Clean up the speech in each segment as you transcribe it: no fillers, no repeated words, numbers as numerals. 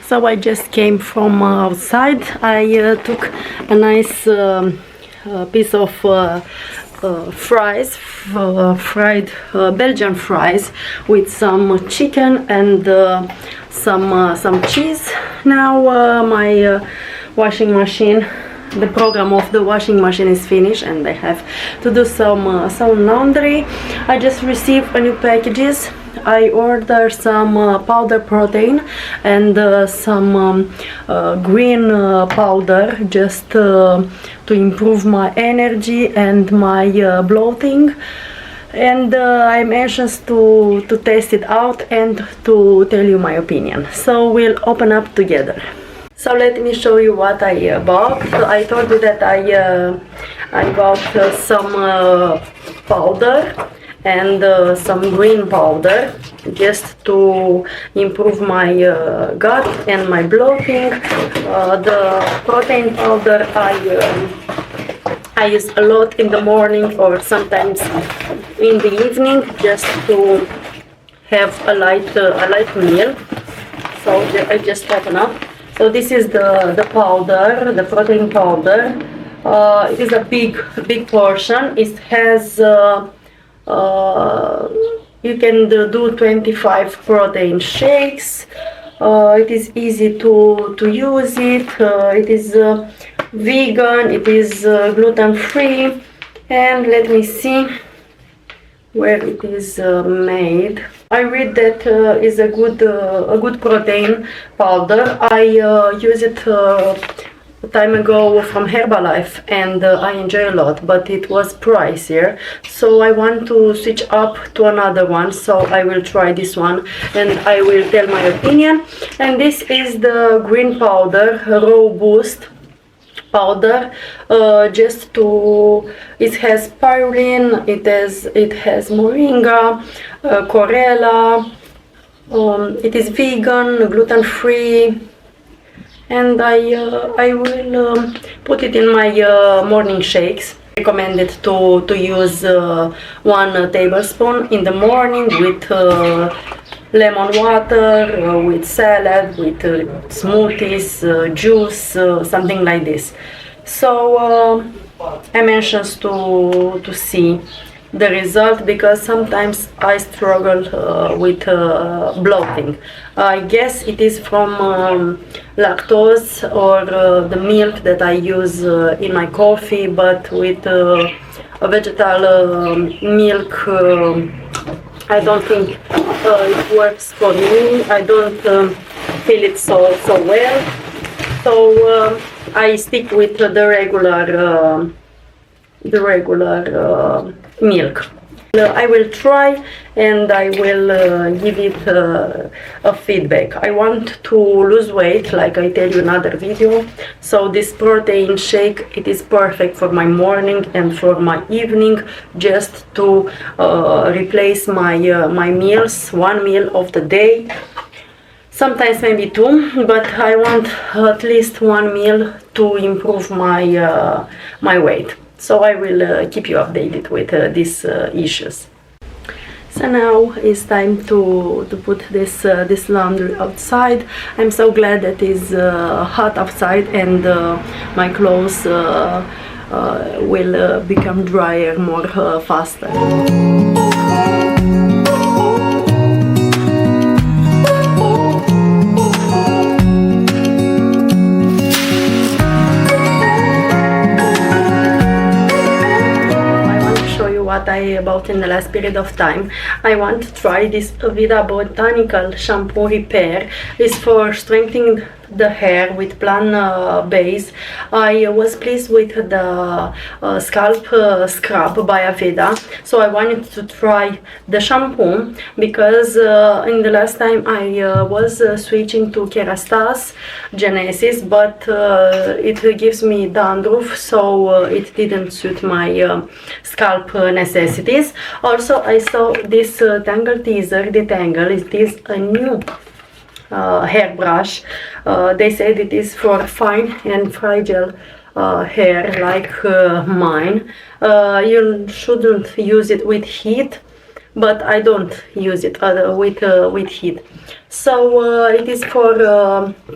So I just came from outside. I took a nice piece of fries, fried Belgian fries with some chicken and some cheese. Now my washing machine, the program of the washing machine is finished and I have to do some laundry. I just received a new packages. I ordered some powder protein and some green powder just to improve my energy and my bloating. And I'm anxious to test it out and to tell you my opinion. So we'll open up together. So let me show you what I bought. I told you that I bought some powder and some green powder just to improve my gut and my bloating. The protein powder I use a lot in the morning or sometimes in the evening just to have a light meal. So I just open up. So this is the powder, the protein powder. It is a big portion. It has you can do 25 protein shakes. It is easy to use it. It is vegan. It is gluten free. And let me see where it is made. I read that is a good protein powder. I use it a time ago from Herbalife and I enjoy a lot, but it was pricier, so I want to switch up to another one. So I will try this one and I will tell my opinion. And this is the green powder, raw boost powder. Just to, it has pyrene, it has moringa, chlorella, it is vegan, gluten free, and I will put it in my morning shakes. Recommended to use 1 tablespoon in the morning with lemon water, with salad, with smoothies, juice, something like this. So I'm anxious to see the result, because sometimes I struggle with bloating. I guess it is from lactose or the milk that I use in my coffee, but with a vegetal milk I don't think it works for me. I don't feel it so well. So I stick with the regular milk. I will try and I will give it a feedback. I want to lose weight, like I tell you in another video. So this protein shake, it is perfect for my morning and for my evening, just to replace my my meals, 1 meal of the day. Sometimes maybe 2, but I want at least 1 meal to improve my my weight. So I will keep you updated with these issues. So now it's time to put this laundry outside. I'm so glad that it's hot outside and my clothes will become drier more faster. What I bought in the last period of time. I want to try this Vida Botanical Shampoo Repair. It's for strengthening the hair with plant base. I was pleased with the scalp scrub by Aveda, so I wanted to try the shampoo, because in the last time I was switching to Kerastase Genesis, but it gives me dandruff, so it didn't suit my scalp necessities. Also, I saw this Tangle Teaser Detangle. It is a new hairbrush. They said it is for fine and fragile hair like mine. You shouldn't use it with heat, but I don't use it with heat. So it is for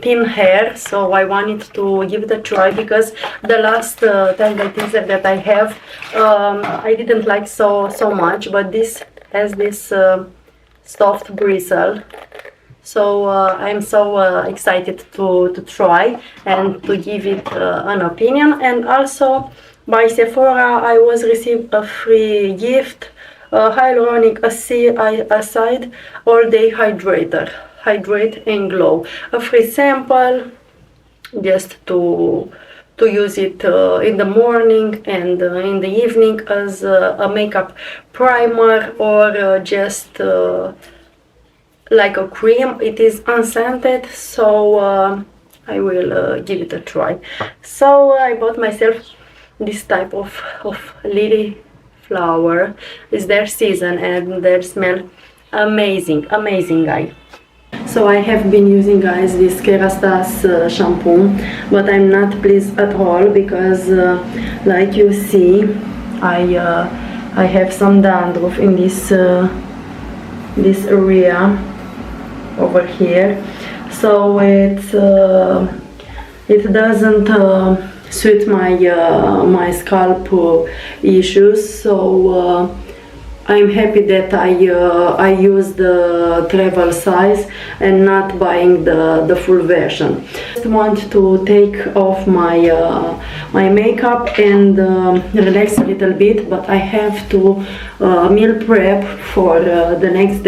thin hair, so I wanted to give it a try because the last tangle teaser that I have, I didn't like so much, but this has this soft bristle. So I'm so excited to try and to give it an opinion. And also by Sephora I was received a free gift, hyaluronic acid all day hydrator, hydrate and glow, a free sample just to use it in the morning and in the evening as a makeup primer, or just like a cream. It is unscented, so I will give it a try. So I bought myself this type of lily flower. It's their season and they smell amazing, guys. So I have been using, guys, this Kerastase shampoo, but I'm not pleased at all because like you see, I have some dandruff in this area over here. So it doesn't suit my scalp issues. So I'm happy that I use the travel size and not buying the full version. Just want to take off my makeup and relax a little bit, but I have to meal prep for the next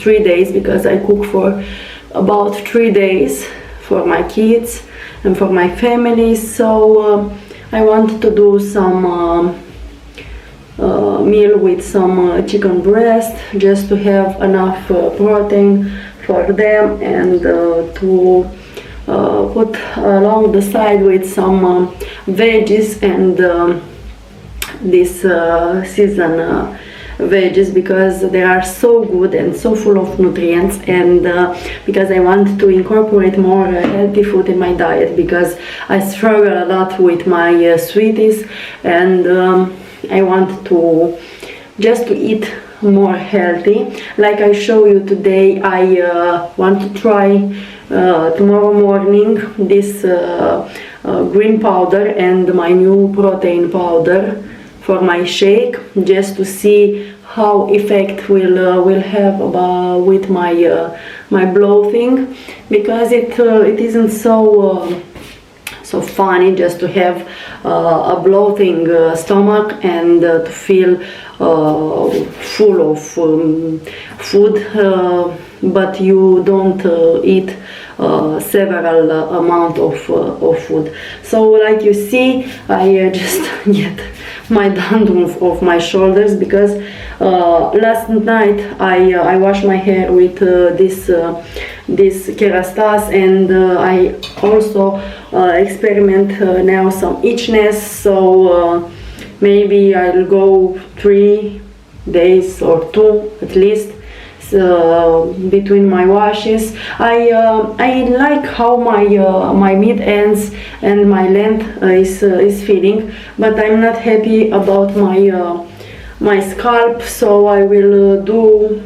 3 days, because I cook for about 3 days for my kids and for my family. So I want to do some meal with some chicken breast, just to have enough protein for them, and to put along the side with some veggies and this season veggies, because they are so good and so full of nutrients, and because I want to incorporate more healthy food in my diet, because I struggle a lot with my sweeties, and I want to just to eat more healthy. Like I show you today, I want to try tomorrow morning this green powder and my new protein powder for my shake, just to see how effect will have with my bloating, because it isn't so funny just to have a bloating stomach and to feel full of food, but you don't eat several amount of food. So like you see, I just get my dandruff of my shoulders, because last night I washed my hair with this Kerastase, and I also experiment now some itchiness. So maybe I'll go 3 days or 2 at least between my washes. I like how my mid ends and my length is feeling, but I'm not happy about my scalp. So I will do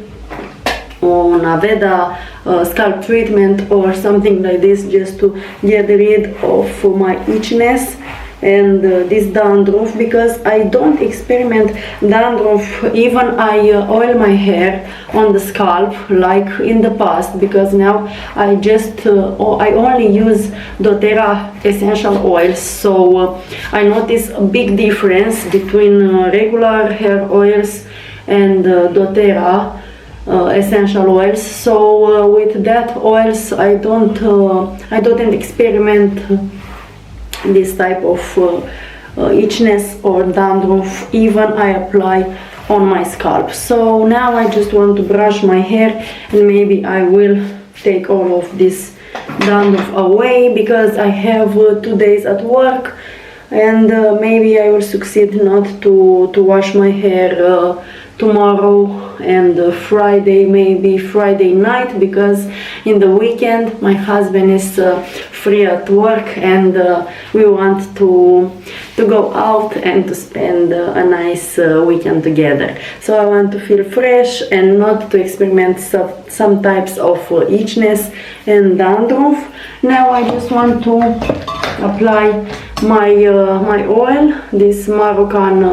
on Aveda scalp treatment or something like this, just to get rid of my itchiness and this dandruff, because I don't experiment dandruff. Even I oil my hair on the scalp like in the past, because now I just I only use doTERRA essential oils. So I notice a big difference between regular hair oils and doTERRA essential oils. So with that oils I don't experiment this type of itchiness or dandruff, even I apply on my scalp. So now I just want to brush my hair, and maybe I will take all of this dandruff away, because I have 2 days at work, and maybe I will succeed not to wash my hair tomorrow and Friday, maybe Friday night, because in the weekend my husband is free at work, and we want to go out and to spend a nice weekend together. So I want to feel fresh and not to experiment some types of itchiness and dandruff. Now I just want to apply my oil, this Moroccan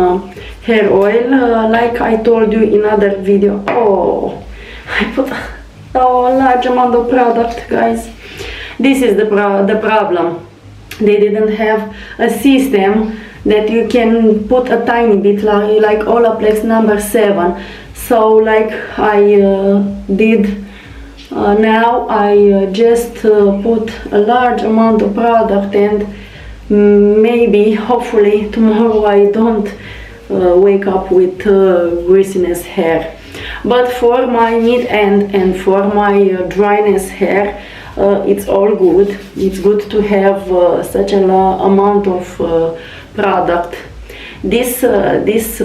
hair oil, like I told you in other video. Oh, I put a large amount of product, guys. This is the problem. They didn't have a system that you can put a tiny bit, like Olaplex number 7. So like I did now, I just put a large amount of product, and maybe, hopefully, tomorrow I don't wake up with greasiness hair. But for my mid-end and for my dryness hair, it's all good. It's good to have such an amount of product. This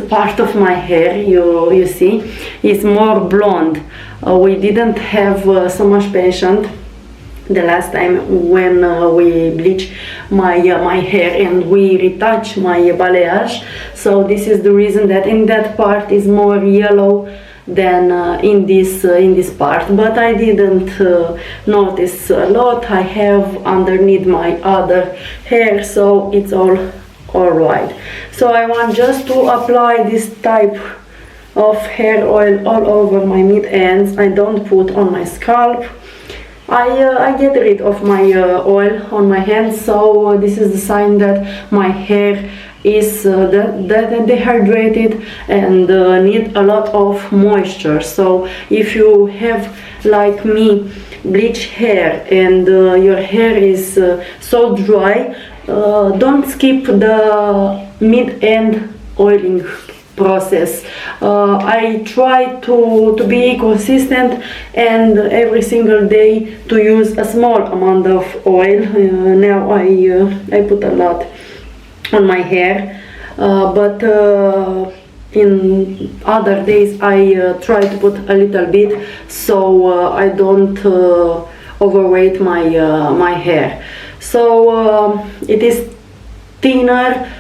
part of my hair, you see, is more blonde. We didn't have so much patience the last time when we bleach my hair and we retouch my balayage. So this is the reason that in that part is more yellow than in this part, but I didn't notice a lot. I have underneath my other hair, so it's all right. So I want just to apply this type of hair oil all over my mid ends. I don't put on my scalp. I get rid of my oil on my hands, so this is the sign that my hair is dehydrated and need a lot of moisture. So if you have, like me, bleach hair and your hair is so dry, don't skip the mid-end oiling process. I try to be consistent and every single day to use a small amount of oil. Now I put a lot on my hair, but in other days I try to put a little bit, so I don't overweight my hair. So it is thinner.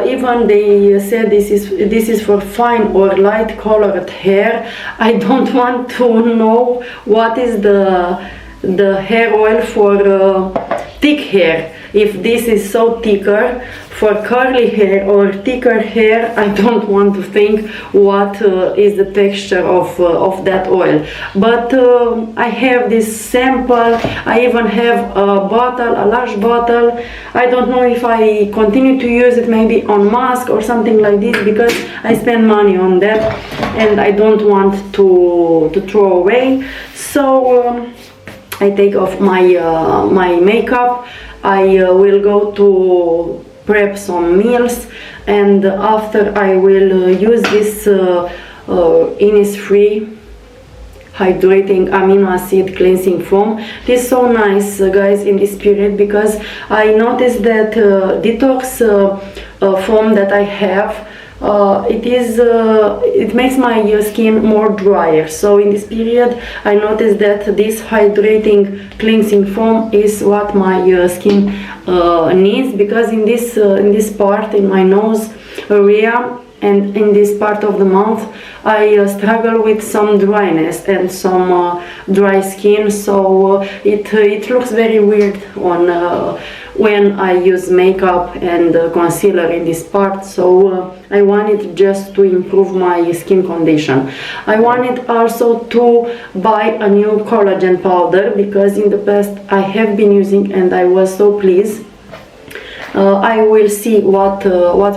Even they said this is for fine or light colored hair. I don't want to know what is the hair oil for thick hair. If this is so thicker, for curly hair or thicker hair, I don't want to think what is the texture of that oil. But I have this sample. I even have a bottle, a large bottle. I don't know if I continue to use it maybe on mask or something like this, because I spend money on that and I don't want to throw away. So I take off my makeup. I will go to prep some meals, and after I will use this Innisfree hydrating amino acid cleansing foam. This is so nice, guys, in this period, because I noticed that detox foam that I have, it makes my skin more drier. So in this period I noticed that this hydrating cleansing foam is what my skin needs, because in this part, in my nose area and in this part of the mouth, I struggle with some dryness and some dry skin. So it looks very weird on when I use makeup and concealer in this part. So I wanted just to improve my skin condition. I wanted also to buy a new collagen powder, because in the past I have been using and I was so pleased. I will see what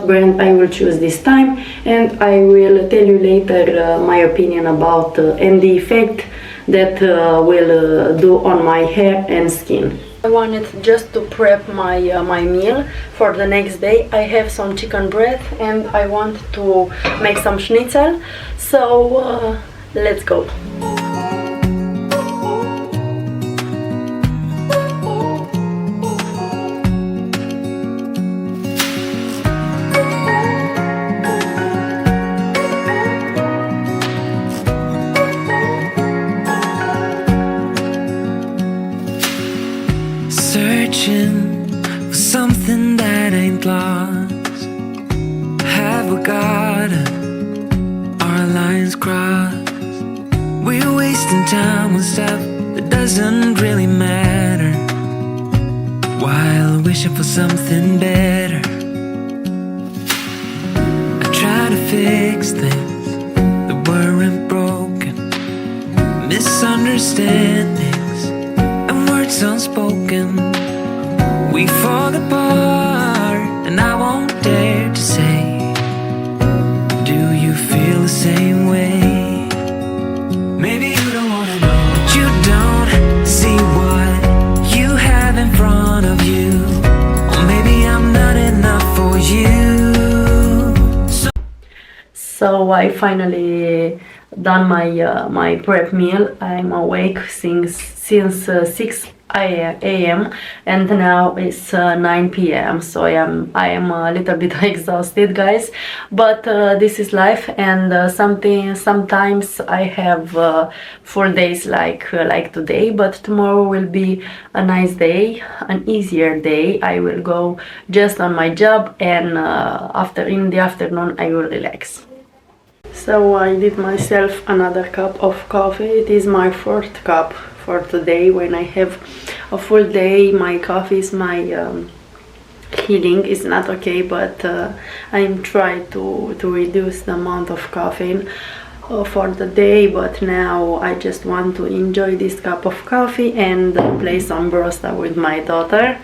brand I will choose this time, and I will tell you later my opinion about and the effect that will do on my hair and skin. I wanted just to prep my meal for the next day. I have some chicken breast and I want to make some schnitzel. So let's go. Searching lines crossed. We're wasting time on stuff that doesn't really matter, while wishing for something better. I try to fix things that weren't broken, misunderstandings and words unspoken. We fall apart and I won't dare to say, do you feel the same way? Maybe you don't wanna know, but you don't see what you have in front of you. Or maybe I'm not enough for you. So I finally done my prep meal. I'm awake since 6 a.m. and now it's 9 p.m. so I am a little bit exhausted, guys, but this is life, and sometimes I have full days like today, but tomorrow will be a nice day, an easier day. I will go just on my job, and in the afternoon I will relax. So I did myself another cup of coffee. It is my fourth cup for today. When I have a full day, my coffee is my healing. Is not okay, but I'm trying to reduce the amount of caffeine for the day. But now I just want to enjoy this cup of coffee and play some brosta with my daughter.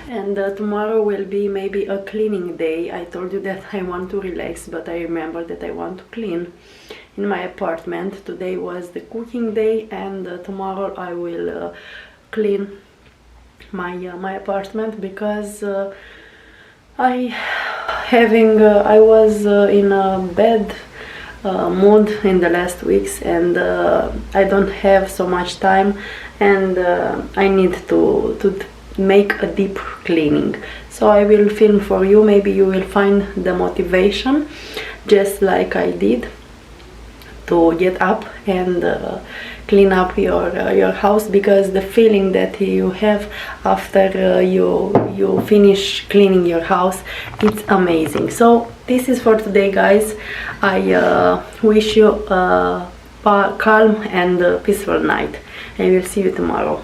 And tomorrow will be maybe a cleaning day. I told you that I want to relax, but I remember that I want to clean in my apartment. Today was the cooking day, and tomorrow I will clean my apartment, because I was in a bad mood in the last weeks, and I don't have so much time, and I need to make a deep cleaning. So I will film for you. Maybe you will find the motivation, just like I did, to get up and clean up your house, because the feeling that you have after you finish cleaning your house, it's amazing. So this is for today, guys. I wish you a calm and peaceful night, and we'll see you tomorrow.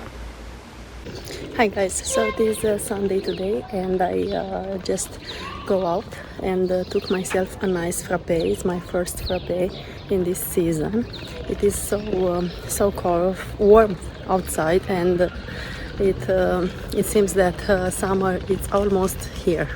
Hi guys, so it is Sunday today, and I just go out and took myself a nice frappé. It's my first frappé in this season. It is so cold, warm outside, and it seems that summer is almost here.